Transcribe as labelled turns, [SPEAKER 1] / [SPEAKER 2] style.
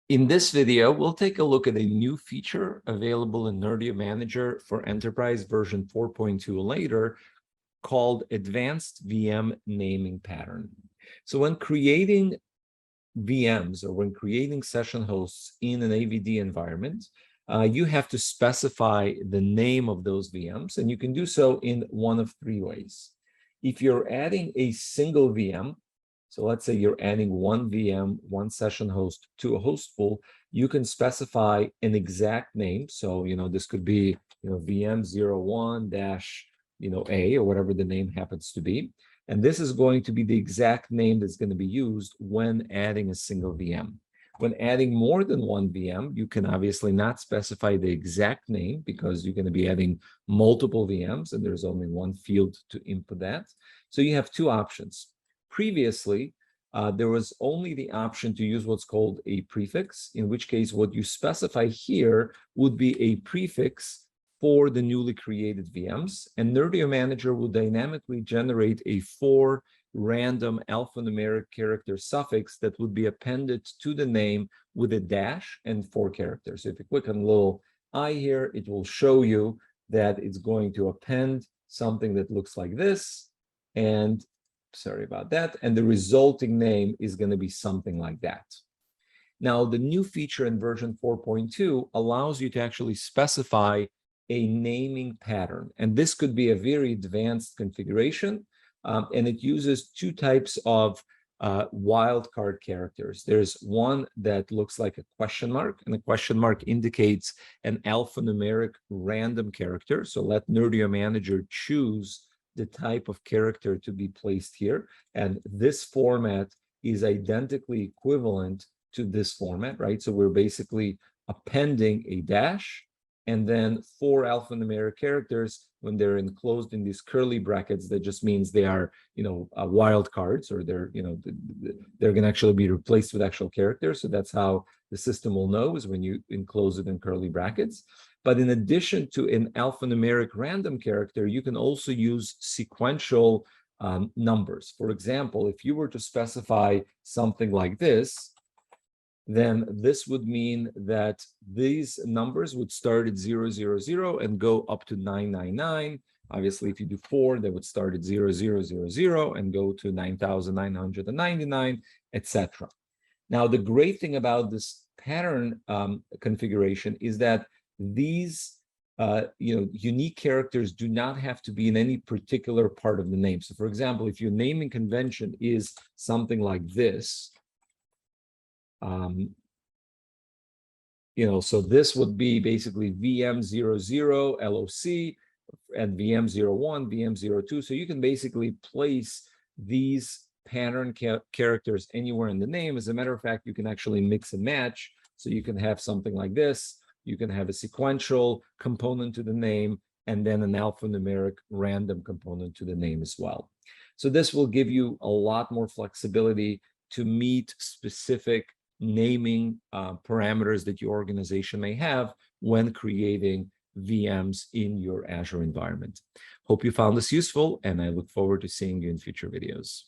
[SPEAKER 1] In this video, we'll take a look at a new feature available in Nerdio Manager for Enterprise version 4.2 later called Advanced VM Naming Pattern. So when creating VMs or when creating session hosts in an AVD environment, you have to specify the name of those VMs, and you can do so in one of three ways. If you're adding a single VM, so let's say you're adding one VM, one session host to a host pool, you can specify an exact name. So, this could be, VM01-A or whatever the name happens to be. And this is going to be the exact name that's going to be used when adding a single VM. When adding more than one VM, you can obviously not specify the exact name because you're going to be adding multiple VMs and there's only one field to input that. So you have two options. Previously, there was only the option to use what's called a prefix, in which case what you specify here would be a prefix for the newly created VMs, and Nerdio Manager will dynamically generate a 4 random alphanumeric character suffix that would be appended to the name with a dash and 4 characters. So if you click on the little I here, it will show you that it's going to append something that looks like this, and sorry about that, and the resulting name is going to be something like that. Now, the new feature in version 4.2 allows you to actually specify a naming pattern, and this could be a very advanced configuration, and it uses two types of wildcard characters. There's one that looks like a question mark, and the question mark indicates an alphanumeric random character. So let Nerdio Manager choose the type of character to be placed here, and this format is identically equivalent to this format, right? So we're basically appending a dash and then 4 alphanumeric characters. When they're enclosed in these curly brackets, that just means they are, wild cards, or they're going to actually be replaced with actual characters. So that's how the system will know, is when you enclose it in curly brackets. But in addition to an alphanumeric random character, you can also use sequential numbers. For example, if you were to specify something like this, then this would mean that these numbers would start at 000 and go up to 999. Obviously, if you do 4, they would start at 0000 and go to 9999, etc. Now, the great thing about this pattern configuration is that these unique characters do not have to be in any particular part of the name. So, for example, if your naming convention is something like this, so this would be basically VM00 LOC and VM01, VM02. So you can basically place these pattern characters anywhere in the name. As a matter of fact, you can actually mix and match. So you can have something like this. You can have a sequential component to the name, and then an alphanumeric random component to the name as well. So this will give you a lot more flexibility to meet specific naming parameters that your organization may have when creating VMs in your Azure environment. Hope you found this useful, and I look forward to seeing you in future videos.